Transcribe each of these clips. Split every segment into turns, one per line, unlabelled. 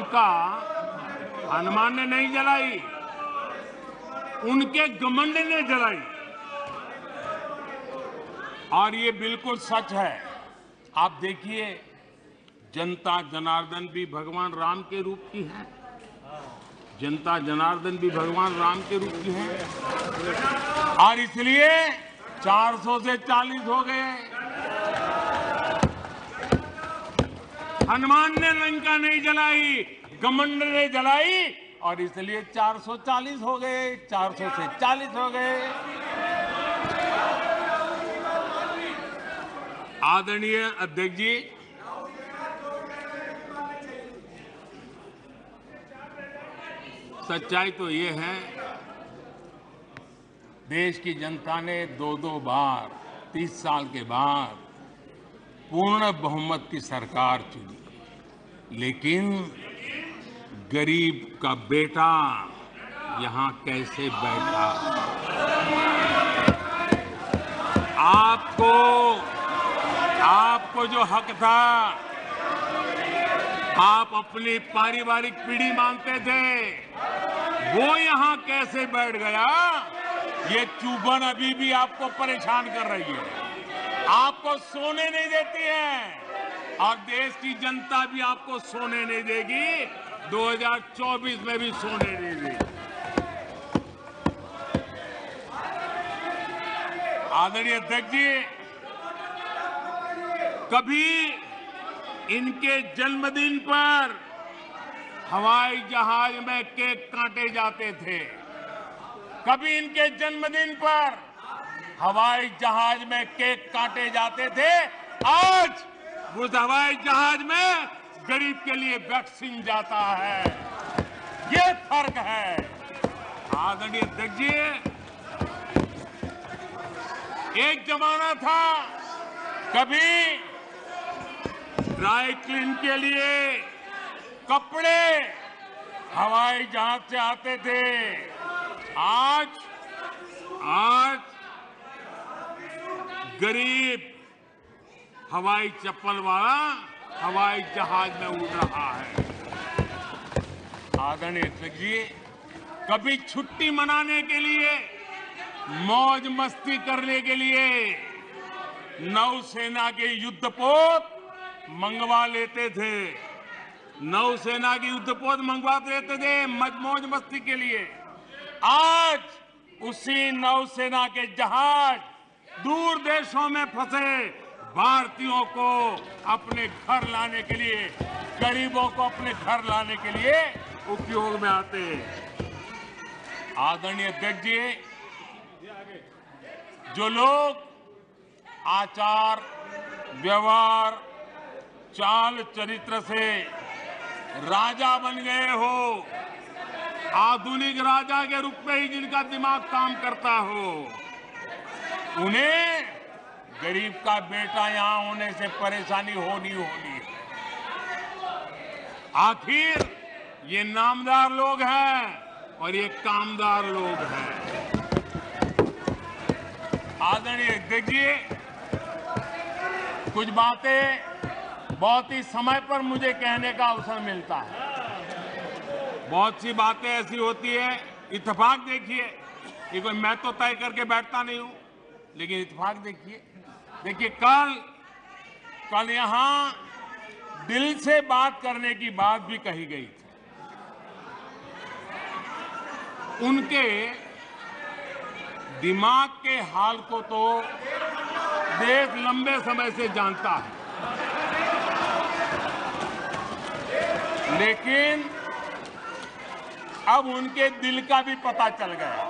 लंका हनुमान ने नहीं जलाई, उनके घमंड ने जलाई। और ये बिल्कुल सच है। आप देखिए, जनता जनार्दन भी भगवान राम के रूप की है। जनता जनार्दन भी भगवान राम के रूप की है, और इसलिए 400 से 40 हो गए। हनुमान ने लंका नहीं जलाई, घमंड ने जलाई, और इसलिए 440 हो गए, 400 से 40 हो गए। आदरणीय अध्यक्ष जी, सच्चाई तो ये है, देश की जनता ने दो बार 30 साल के बाद पूर्ण बहुमत की सरकार चुनी, लेकिन गरीब का बेटा यहां कैसे बैठा? आपको जो हक था, आप अपनी पारिवारिक पीढ़ी मानते थे, वो यहां कैसे बैठ गया? ये चुभन अभी भी आपको परेशान कर रही है, आपको सोने नहीं देती है, और देश की जनता भी आपको सोने नहीं देगी। 2024 में भी सोने नहीं देगी। आदरणीय अध्यक्ष जी, कभी इनके जन्मदिन पर हवाई जहाज में केक काटे जाते थे, कभी इनके जन्मदिन पर हवाई जहाज में केक काटे जाते थे। आज उस हवाई जहाज में गरीब के लिए वैक्सीन जाता है। ये फर्क है। आदरणीय अध्यक्ष जी, एक जमाना था, कभी ड्राई क्लीन के लिए कपड़े हवाई जहाज से आते थे। आज गरीब हवाई चप्पल वाला हवाई जहाज में उड़ रहा है। आदरणीय अध्यक्ष जी, कभी छुट्टी मनाने के लिए, मौज मस्ती करने के लिए नौसेना के युद्धपोत मंगवा लेते थे, नौसेना की युद्धपोत मंगवा लेते थे मौज मस्ती के लिए। आज उसी नौसेना के जहाज दूर देशों में फंसे भारतीयों को अपने घर लाने के लिए, गरीबों को अपने घर लाने के लिए उपयोग में आते हैं। आदरणीय अध्यक्ष जी, जो लोग आचार व्यवहार चाल चरित्र से राजा बन गए हो, आधुनिक राजा के रूप में ही जिनका दिमाग काम करता हो, उन्हें गरीब का बेटा यहां होने से परेशानी होनी है। आखिर ये नामदार लोग हैं और ये कामदार लोग हैं। आदरणीय अध्यक्ष जी, कुछ बातें बहुत ही समय पर मुझे कहने का अवसर मिलता है। बहुत सी बातें ऐसी होती है, इत्तेफाक देखिए, ये कोई मैं तो तय करके बैठता नहीं हूं, लेकिन इत्तेफाक देखिए कल यहां दिल से बात करने की बात भी कही गई थी। उनके दिमाग के हाल को तो देश लंबे समय से जानता है, लेकिन अब उनके दिल का भी पता चल गया।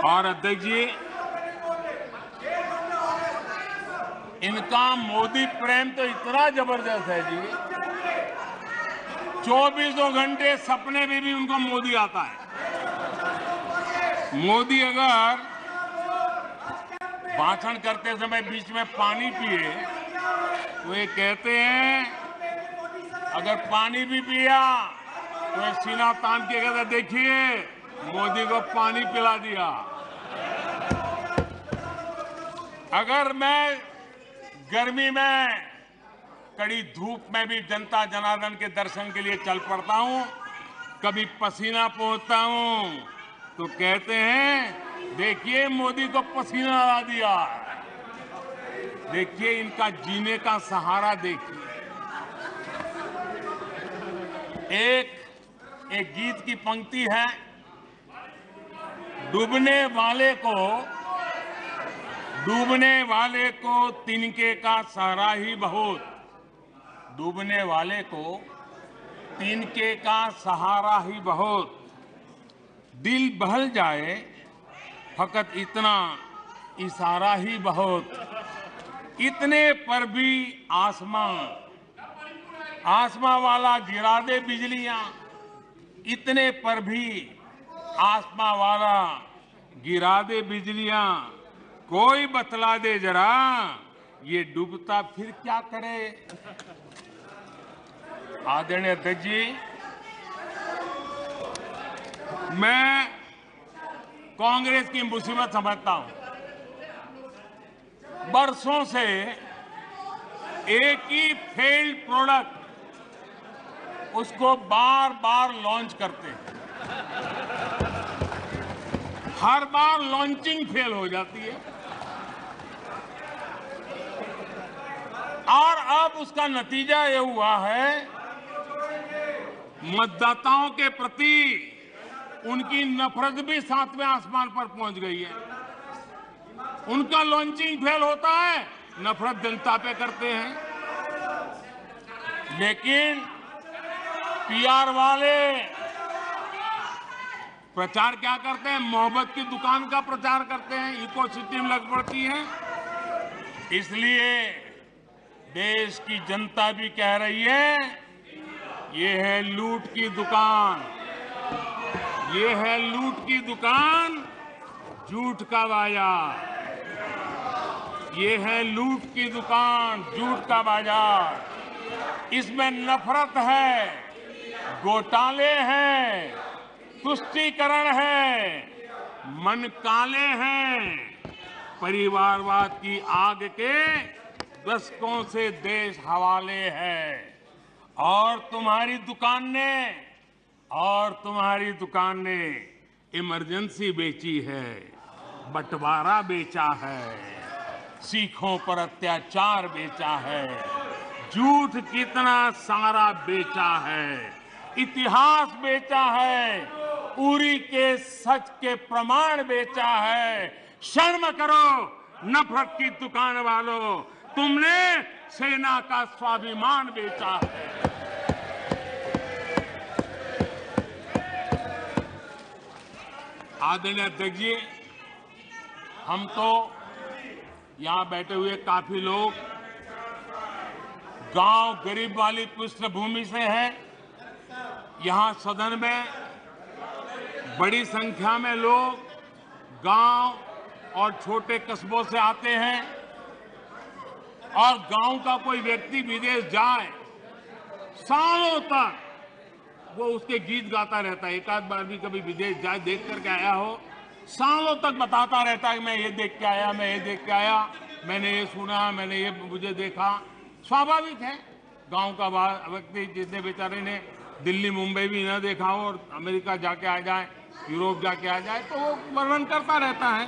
और अध्यक्ष जी, इनका मोदी प्रेम तो इतना जबरदस्त है जी, 24 घंटे सपने में भी उनको मोदी आता है। मोदी अगर भाषण करते समय बीच में पानी पिए तो ये कहते हैं, अगर पानी भी पिया तो ये सीना तान के कहते, देखिए मोदी को पानी पिला दिया। अगर मैं गर्मी में कड़ी धूप में भी जनता जनार्दन के दर्शन के लिए चल पड़ता हूं। कभी पसीना पोंछता हूं तो कहते हैं देखिए मोदी को पसीना ला दिया। देखिए इनका जीने का सहारा देखिए। एक गीत की पंक्ति है, डूबने वाले को तिनके का सहारा ही बहुत। डूबने वाले को तिनके का सहारा ही बहुत। दिल बहल जाए फकत इतना इशारा ही बहुत। इतने पर भी आसमां वाला गिरा दे बिजलियां। इतने पर भी आसमां वाला गिरा दे बिजलियां। कोई बतला दे जरा ये डूबता फिर क्या करे। आदरणीय अध्यक्ष जी, मैं कांग्रेस की मुसीबत समझता हूं। बरसों से एक ही फेल्ड प्रोडक्ट उसको बार बार लॉन्च करते हैं। हर बार लॉन्चिंग फेल हो जाती है और अब उसका नतीजा ये हुआ है मतदाताओं के प्रति उनकी नफरत भी 7वें आसमान पर पहुंच गई है। उनका लॉन्चिंग फेल होता है, नफरत जनता पे करते हैं। लेकिन पीआर वाले प्रचार क्या करते हैं? मोहब्बत की दुकान का प्रचार करते हैं, इकोसिस्टम लग पड़ती है। इसलिए देश की जनता भी कह रही है ये है लूट की दुकान, ये है लूट की दुकान, झूठ का बाजार। ये है लूट की दुकान, झूठ का बाजार। इसमें नफरत है, घोटाले हैं, तुष्टीकरण है, मन काले हैं। परिवारवाद की आग के दशकों से देश हवाले है। और तुम्हारी दुकान ने इमरजेंसी बेची है, बंटवारा बेचा है, सिखों पर अत्याचार बेचा है, झूठ कितना सारा बेचा है, इतिहास बेचा है, उरी के सच के प्रमाण बेचा है। शर्म करो नफरत की दुकान वालों, तुमने सेना का स्वाभिमान बेचा है। आदरणीय अध्यक्ष जी, हम तो यहां बैठे हुए काफी लोग गांव गरीब वाली पृष्ठभूमि से हैं। यहां सदन में बड़ी संख्या में लोग गांव और छोटे कस्बों से आते हैं और गांव का कोई व्यक्ति विदेश जाए सालों तक वो उसके गीत गाता रहता है। एक आध बार भी कभी विदेश जाए देख करके आया हो, सालों तक बताता रहता है मैं ये देख के आया, मैं ये देख के आया, मैंने ये सुना, मैंने ये मुझे देखा। स्वाभाविक है, गांव का व्यक्ति जितने बेचारे ने दिल्ली मुंबई भी न देखा हो और अमेरिका जाके आ जाए, यूरोप जाके आ जाए, तो वो वर्णन करता रहता है।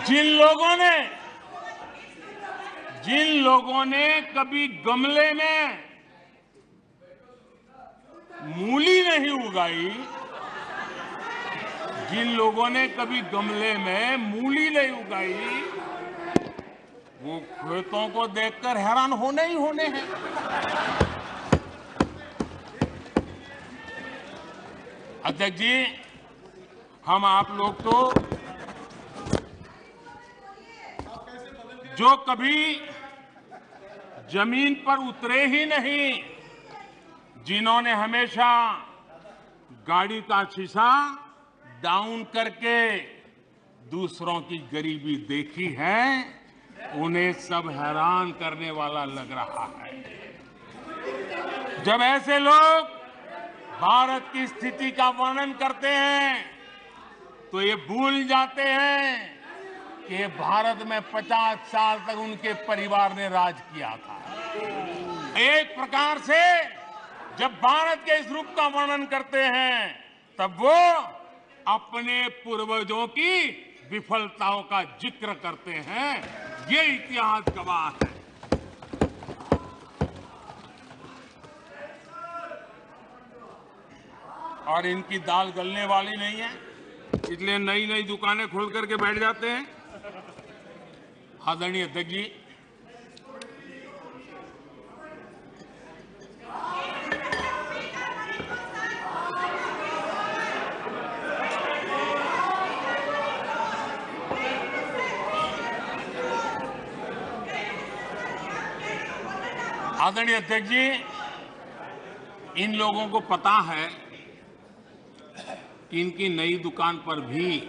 जिन लोगों ने कभी गमले में मूली नहीं उगाई, जिन लोगों ने कभी गमले में मूली नहीं उगाई, वो खेतों को देखकर हैरान होने ही होने हैं। अध्यक्ष जी, हम आप लोग तो जो कभी जमीन पर उतरे ही नहीं, जिन्होंने हमेशा गाड़ी का शीशा डाउन करके दूसरों की गरीबी देखी है, उन्हें सब हैरान करने वाला लग रहा है। जब ऐसे लोग भारत की स्थिति का वर्णन करते हैं तो ये भूल जाते हैं कि भारत में 50 साल तक उनके परिवार ने राज किया था। एक प्रकार से जब भारत के इस रूप का वर्णन करते हैं तब वो अपने पूर्वजों की विफलताओं का जिक्र करते हैं। ये इतिहास गवाह है। और इनकी दाल गलने वाली नहीं है, इसलिए नई नई दुकानें खोल करके बैठ जाते हैं। आदरणीय अध्यक्ष जी, आदरणीय अध्यक्ष जी, इन लोगों को पता है कि इनकी नई दुकान पर भी